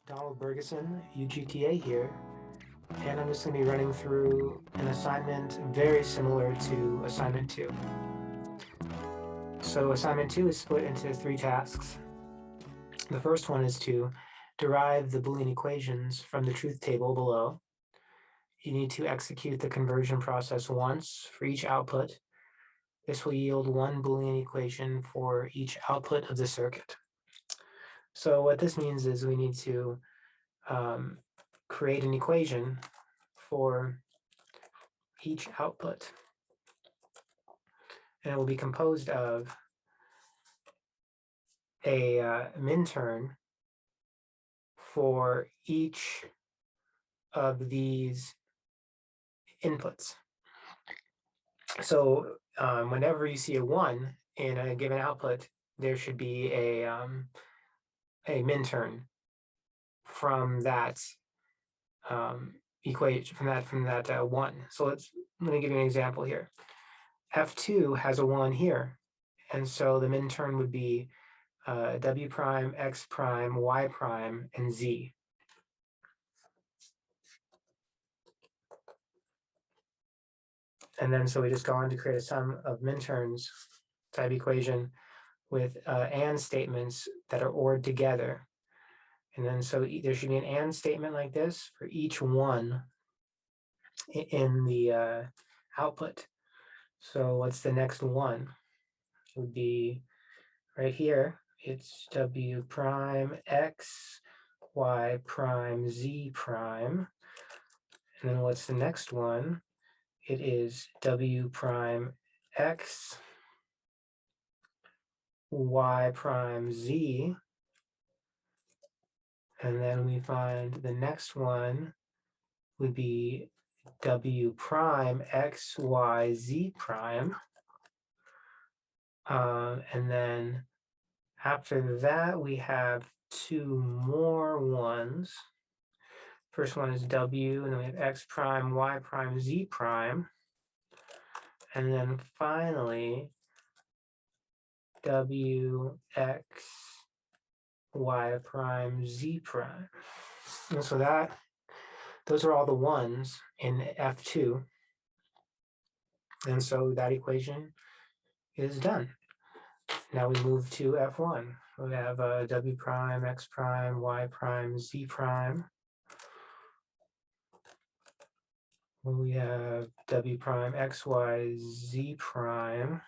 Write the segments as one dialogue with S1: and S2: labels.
S1: Bergeson, UGTA here, and I'm just going to be running through an assignment very similar to assignment 2. So assignment 2 is split into 3 tasks. The first one is to derive the Boolean equations from the truth table below. You need to execute the conversion process once for each output. This will yield one Boolean equation for each output of the circuit. So what this means is we need to create an equation for each output. And it will be composed of a minterm for each of these inputs. So whenever you see a 1 in a given output, there should be a minterm from that equation, from that 1. So let me give you an example here. F2 has a 1 here, and so the minterm would be W prime, X prime, Y prime, and Z. And then so we just go on to create a sum of minterms type equation with AND statements that are ORed together. And then so there should be an AND statement like this for each 1 in the output. So what's the next 1? It would be right here. It's W prime X, Y prime, Z prime. And then what's the next one? It is W prime X, Y prime, Z. And then we find the next one would be W prime X, Y, Z prime. And then after that, we have 2 more ones. First one is W, and then we have X prime, Y prime, Z prime. And then finally, W, X, Y prime, Z prime. And so those are all the 1s in F2. And so that equation is done. Now we move to F1. We have W prime, X prime, Y prime, Z prime. We have W prime, X, Y, Z prime.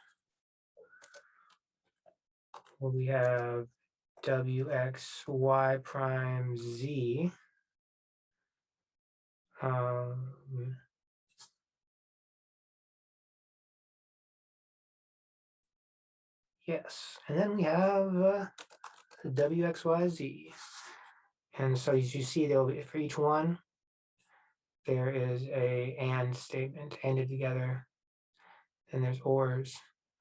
S1: We have W, X, Y prime, Z. Yes, and then we have W, X, Y, Z. And so as you see, for each one, there is a AND statement, ANDed together, and there's ORs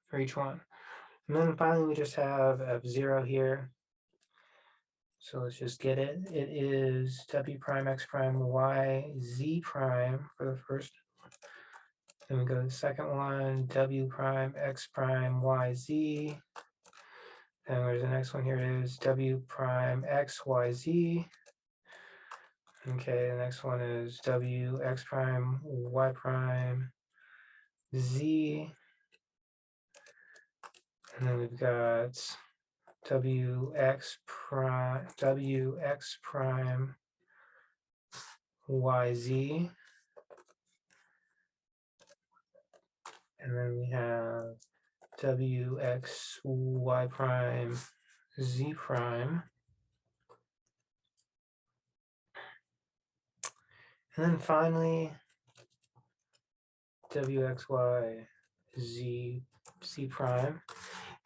S1: for each one. And then finally, we just have F0 here. So let's just get it. It is W prime, X prime, Y, Z prime for the first. Then we go to the second one, W prime, X prime, Y, Z. And where's the next one here is W prime, X, Y, Z. Okay, the next one is W, X prime, Y prime, Z. And then we've got W, X prime, Y, Z. And then we have W, X, Y prime, Z prime. And then finally, W, X, Y, Z, C prime.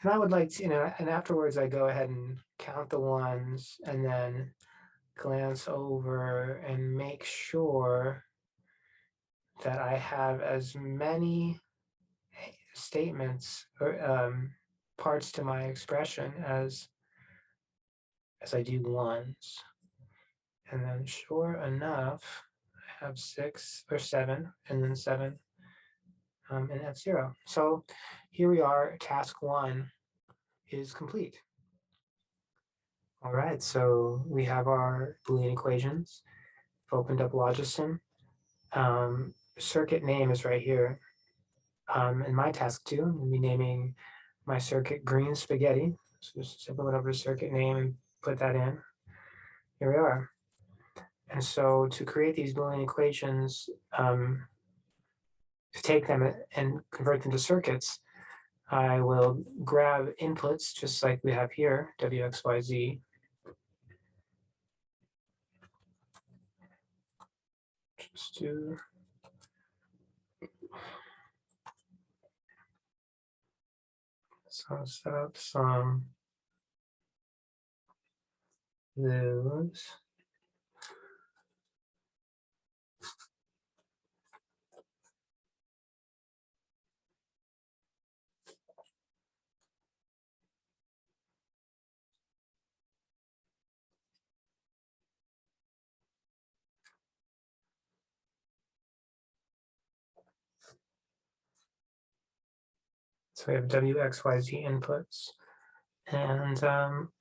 S1: And I would like to, and afterwards I go ahead and count the 1s and then glance over and make sure that I have as many statements or parts to my expression as I do 1s. And then sure enough, I have 6 or 7, and then 7 in F0. So here we are, task 1 is complete. All right, so we have our Boolean equations. We've opened up Logisim. Circuit name is right here. In my task 2, I'm going to be naming my circuit green spaghetti. So just simply went over to circuit name and put that in. Here we are. And so to create these Boolean equations, to take them and convert them to circuits, I will grab inputs just like we have here, w, x, y, z. Just to set up some those. So we have w, x, y, z inputs. And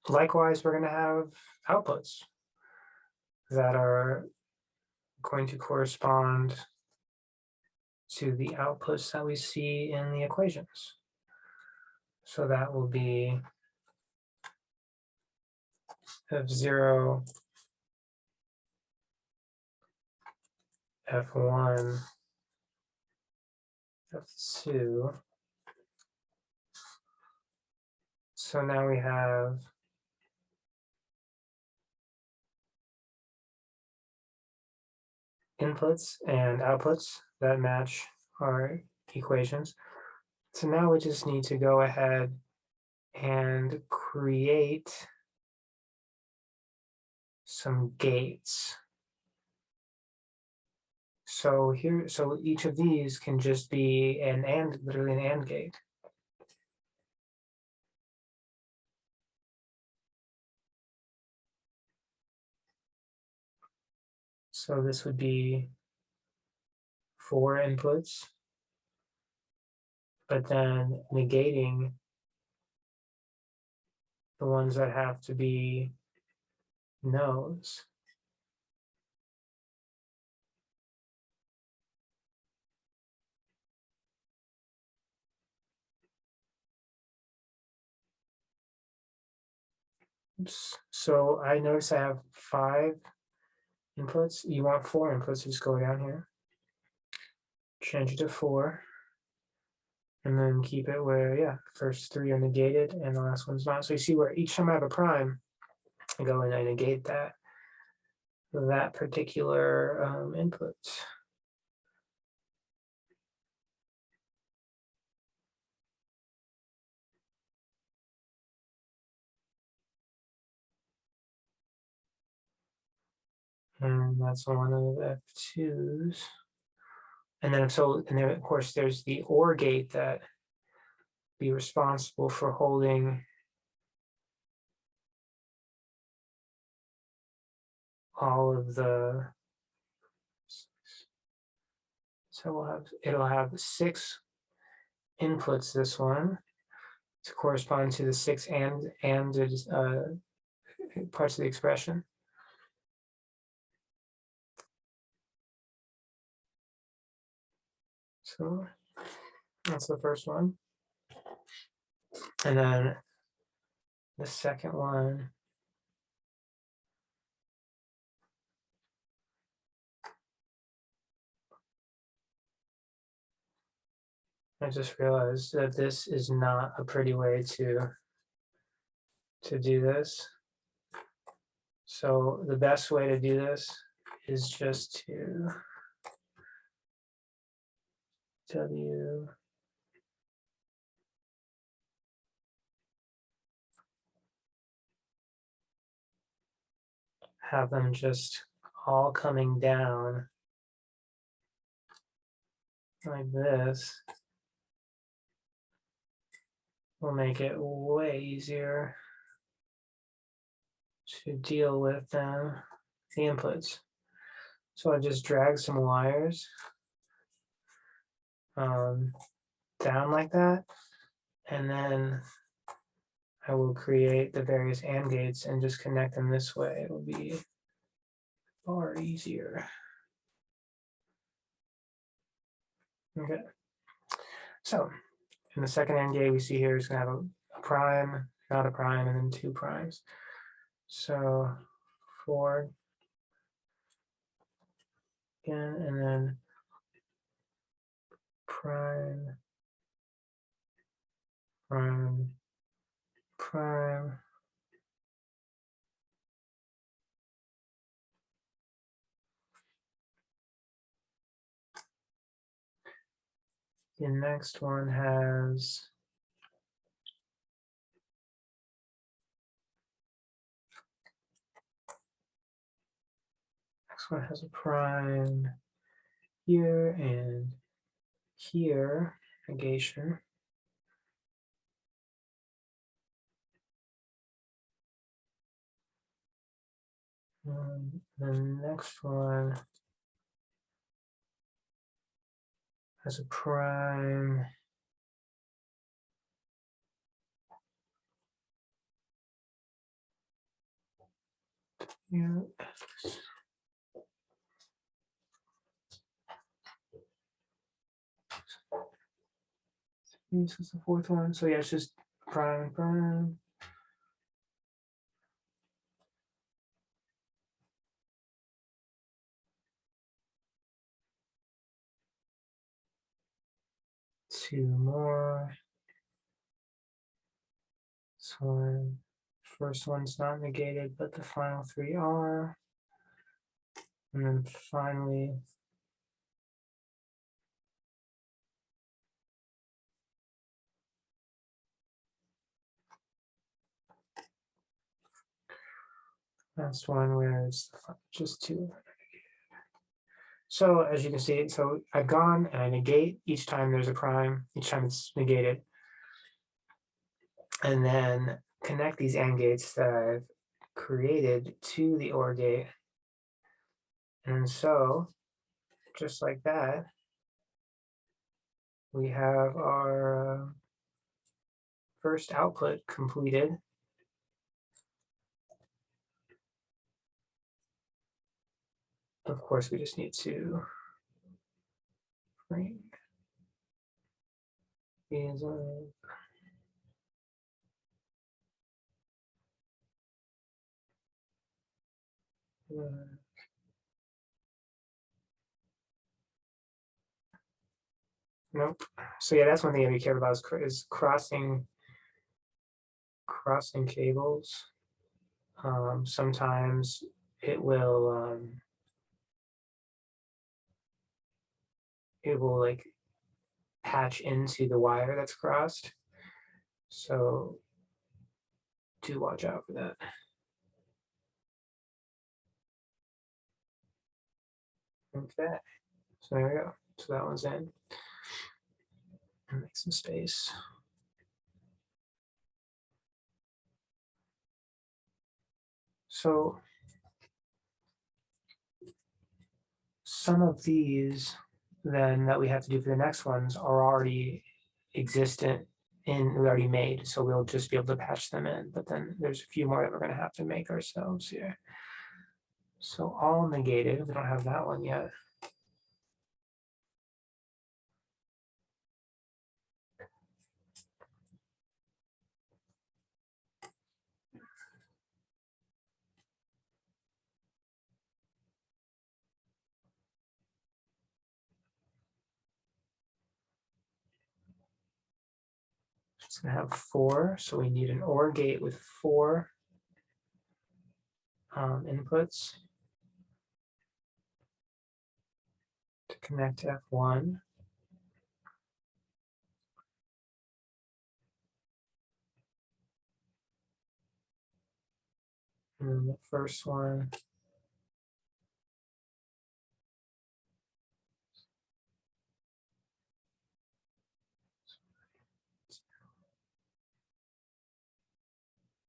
S1: likewise, we're going to have outputs that are going to correspond to the outputs that we see in the equations. So that will be F0, F1, F2. So now we have inputs and outputs that match our equations. So now we just need to go ahead and create some gates. So each of these can just be literally an AND gate. So this would be 4 inputs, but then negating the ones that have to be no's. Oops. So I notice I have 5 inputs. You want 4 inputs, just go down here, change it to 4, and then keep it where, yeah, first 3 are negated and the last one's not. So you see where each time I have a prime, I go and I negate that particular input. And that's one of F2's. And then then of course there's the OR gate that be responsible for holding all of the, so it'll have 6 inputs, this one, to correspond to the 6 and parts of the expression. So that's the first one. And then the second one, I just realized that this is not a pretty way to do this. So the best way to do this is just to W have them just all coming down like this. Will make it way easier to deal with the inputs. So I just drag some wires down like that, and then I will create the various AND gates and just connect them this way. It will be far easier. Okay. So in the second AND gate we see here is going to have a prime, not a prime, and then two primes. So 4 again, and then prime, prime, prime. The next one has a prime here and here, negation. The next one has a prime here. This is the fourth one. So yeah, it's just prime, prime. Two more. This one, first one's not negated, but the final three are. And then finally, last one where it's just two. So as you can see, so I've gone and I negate each time there's a prime, each time it's negated, and then connect these AND gates that I've created to the OR gate. And so just like that, we have our first output completed. Of course, we just need to bring these up. Nope. So yeah, that's one thing to be careful about is crossing cables. Sometimes it will like patch into the wire that's crossed. So do watch out for that. Okay, so there we go. So that one's in. And make some space. So some of these then that we have to do for the next ones are already existent we already made, so we'll just be able to patch them in. But then there's a few more that we're going to have to make ourselves here. So all negated, we don't have that one yet. It's going to have 4, so we need an OR gate with 4 inputs to connect F1. And then the first one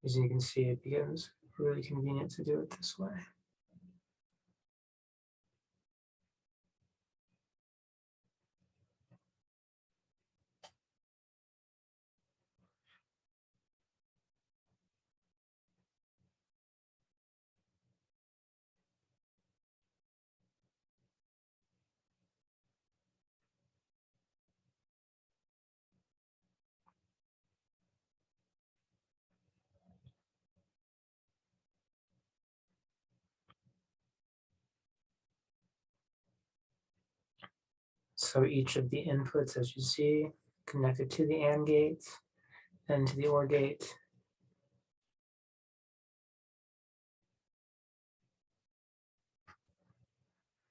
S1: as you can see, it becomes really convenient to do it this way. So each of the inputs, as you see, connected to the AND gate, then to the OR gate.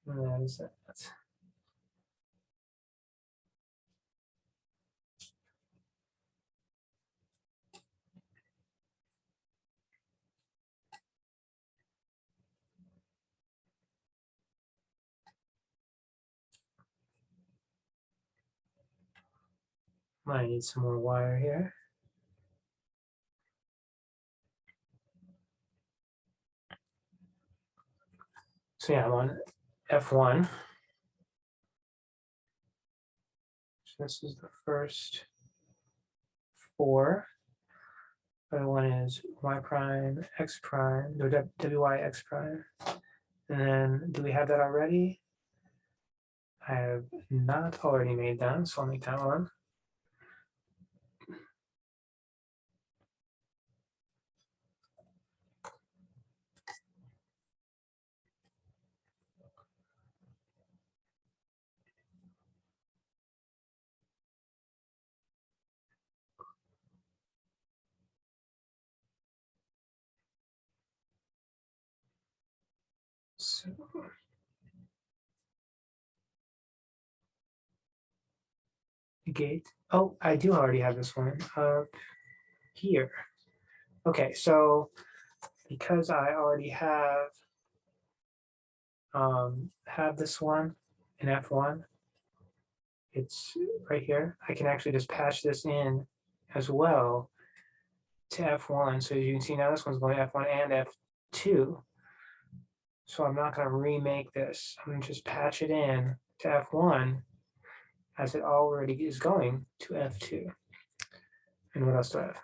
S1: And that is that. Might need some more wire here. So yeah, I'm on F1. So this is the first 4. Other one is y prime, x prime, no, wy, x prime. And then, do we have that already? I have not already made that, so I'll make that one. So, the gate. Oh, I do already have this one up here. Okay, so because I already have this one in F1, it's right here. I can actually just patch this in as well to F1. So as you can see now, this one's going to F1 and F2. So I'm not going to remake this. I'm going to just patch it in to F1 as it already is going to F2. And what else do I have?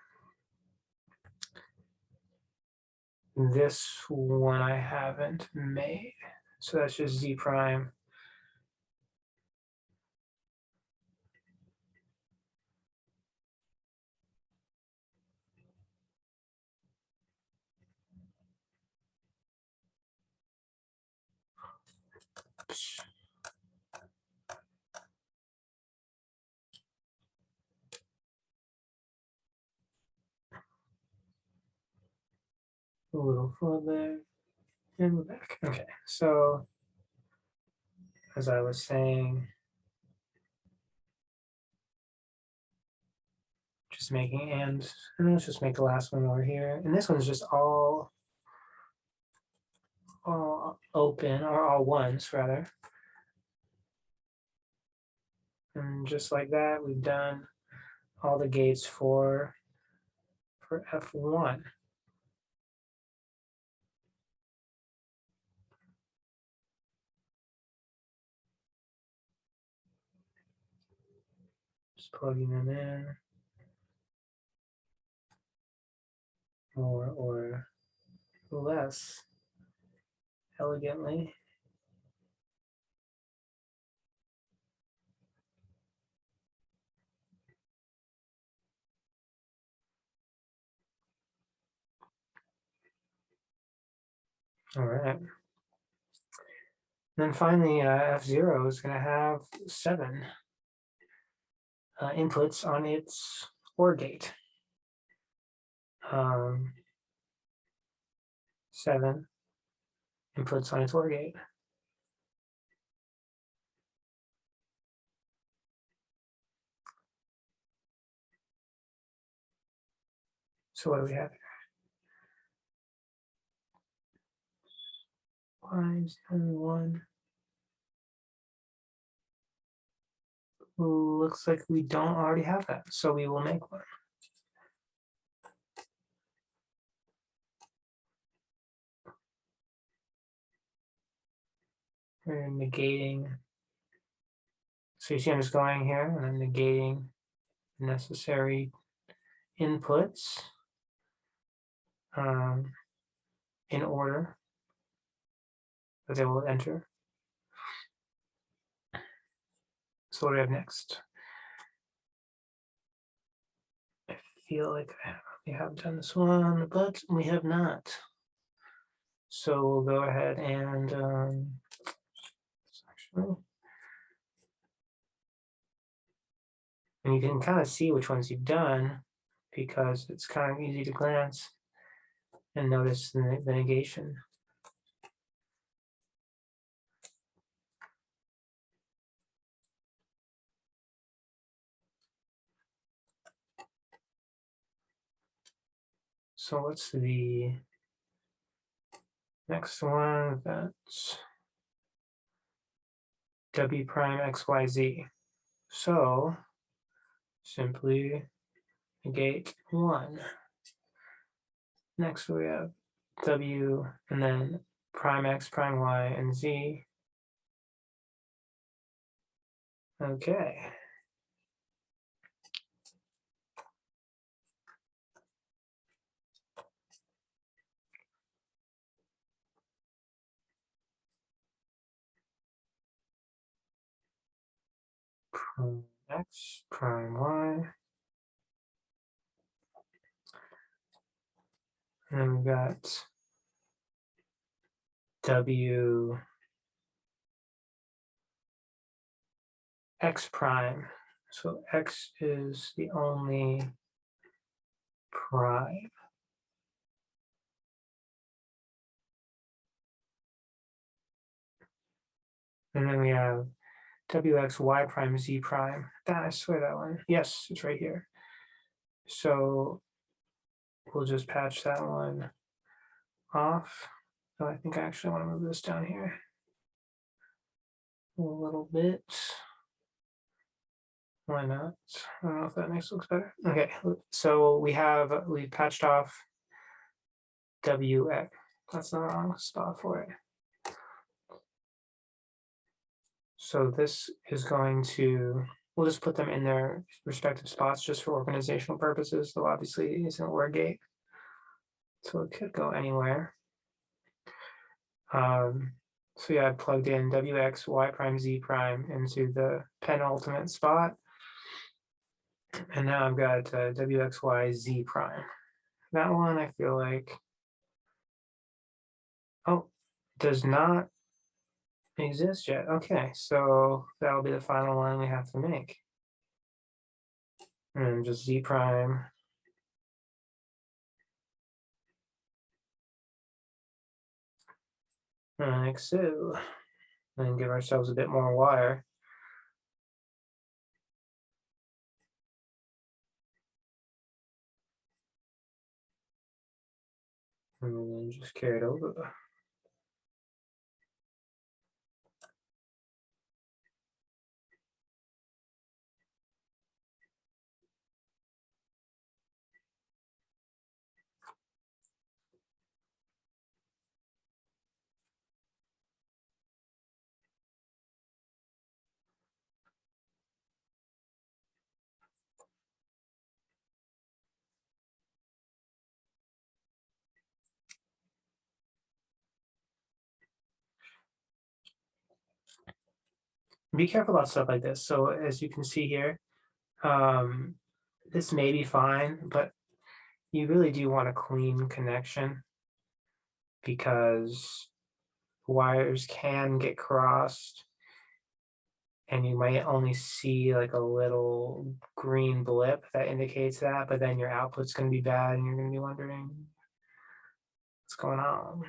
S1: This one I haven't made. So that's just Z prime. A little further and we're back. Okay, so as I was saying, just making and let's just make the last one over here. And this one's just all open, or all ones rather. And just like that, we've done all the gates for F1. Just plugging them in more or less elegantly. All right. Then finally, F0 is going to have 7 inputs on its OR gate. 7 inputs on its OR gate. So what do we have here? Why is only 1? Looks like we don't already have that, so we will make one. We're negating. So you see I'm just going here and I'm negating necessary inputs in order that they will enter. So what do we have next? I feel like we have done this one, but we have not. So we'll go ahead and actually, And you can kind of see which ones you've done because it's kind of easy to glance and notice the negation. So what's the next one? That's W prime XYZ. So simply negate 1. Next we have W and then prime X, prime Y, and Z. Okay. Prime X, prime Y. And then we've got W X prime. So X is the only prime. And then we have WX Y prime Z prime. I swear that one. Yes, it's right here. So we'll just patch that one off. Oh, I think I actually want to move this down here a little bit. Why not? I don't know if that makes it look better. Okay, so we've patched off WX. That's the wrong spot for it. So this is going to, we'll just put them in their respective spots just for organizational purposes, though obviously it isn't a word gate. So it could go anywhere. So yeah, I plugged in WX, Y prime, Z prime into the penultimate spot. And now I've got WX, Y, Z prime. That one I feel like, oh, does not exist yet. Okay, so that'll be the final one we have to make. And just Z prime. Like so. And give ourselves a bit more wire. And then just carry it over. Be careful about stuff like this. So as you can see here, this may be fine, but you really do want a clean connection because wires can get crossed and you might only see like a little green blip that indicates that, but then your output's going to be bad and you're going to be wondering what's going on.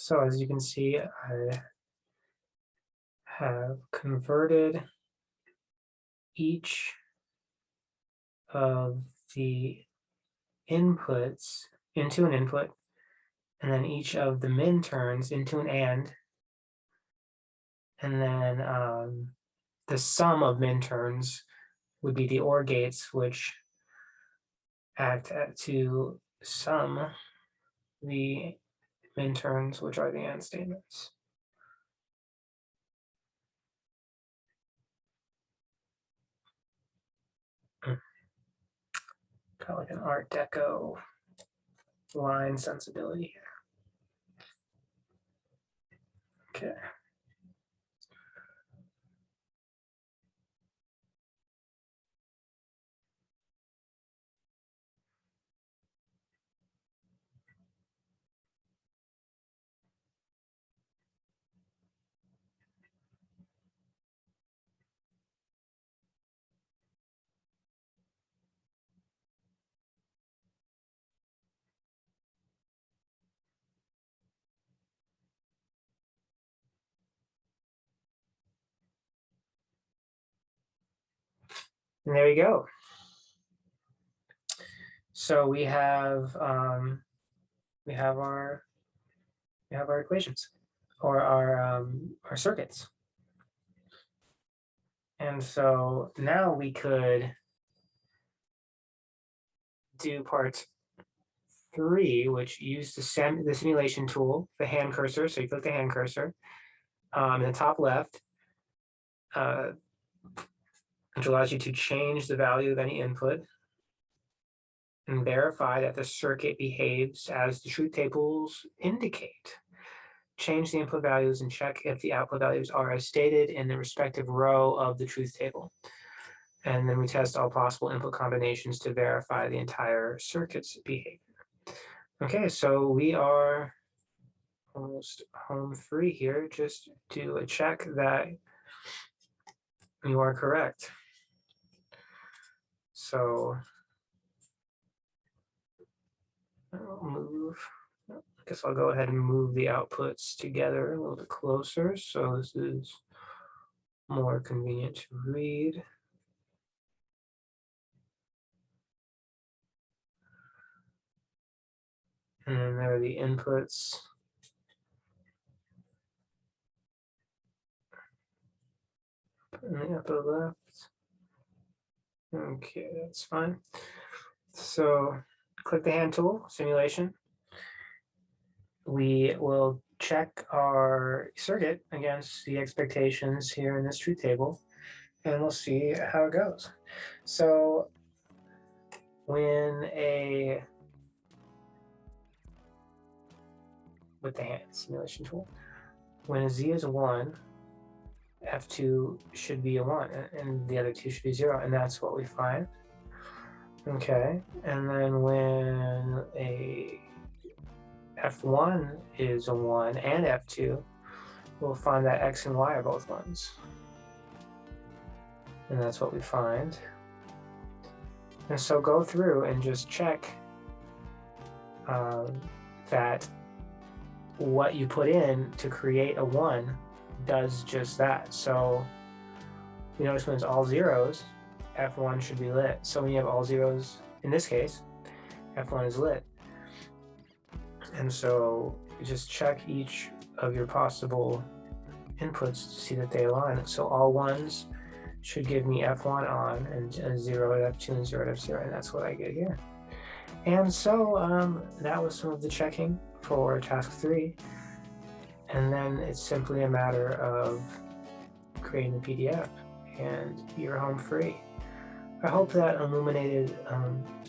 S1: So as you can see, I have converted each of the inputs into an input, and then each of the minturns into an and then the sum of minturns would be the OR gates, which act to sum the minterms, which are the AND statements. Kind of like an Art Deco line sensibility here. Okay. And there you go. So we have our equations, or our circuits. And so now we could do part 3, which used the simulation tool, the hand cursor. So you click the hand cursor in the top left, which allows you to change the value of any input and verify that the circuit behaves as the truth tables indicate. Change the input values and check if the output values are as stated in the respective row of the truth table. And then we test all possible input combinations to verify the entire circuit's behavior. Okay, so we are almost home free here. Just do a check that you are correct. So I'll move. I guess I'll go ahead and move the outputs together a little bit closer, so this is more convenient to read. And then there are the inputs. In the upper left. Okay, that's fine. So click the hand tool, simulation. We will check our circuit against the expectations here in this truth table, and we'll see how it goes. So with the hand simulation tool, when a z is 1, f2 should be a 1, and the other two should be 0, and that's what we find. Okay, and then when a f1 is a 1 and f2, we'll find that x and y are both 1s. And that's what we find. And so go through and just check that what you put in to create a 1 does just that. So you notice when it's all zeros, f1 should be lit. So when you have all zeros, in this case, f1 is lit. And so just check each of your possible inputs to see that they align. So all 1s should give me f1 on, and 0 at f2 and 0 at f0, and that's what I get here. And so that was some of the checking for task 3. And then it's simply a matter of creating the PDF, and you're home free. I hope that illuminated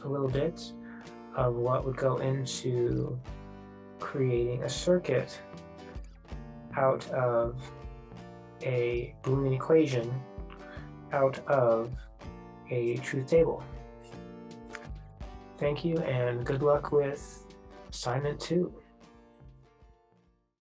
S1: a little bit of what would go into creating a circuit out of a Boolean equation out of a truth table. Thank you, and good luck with assignment 2.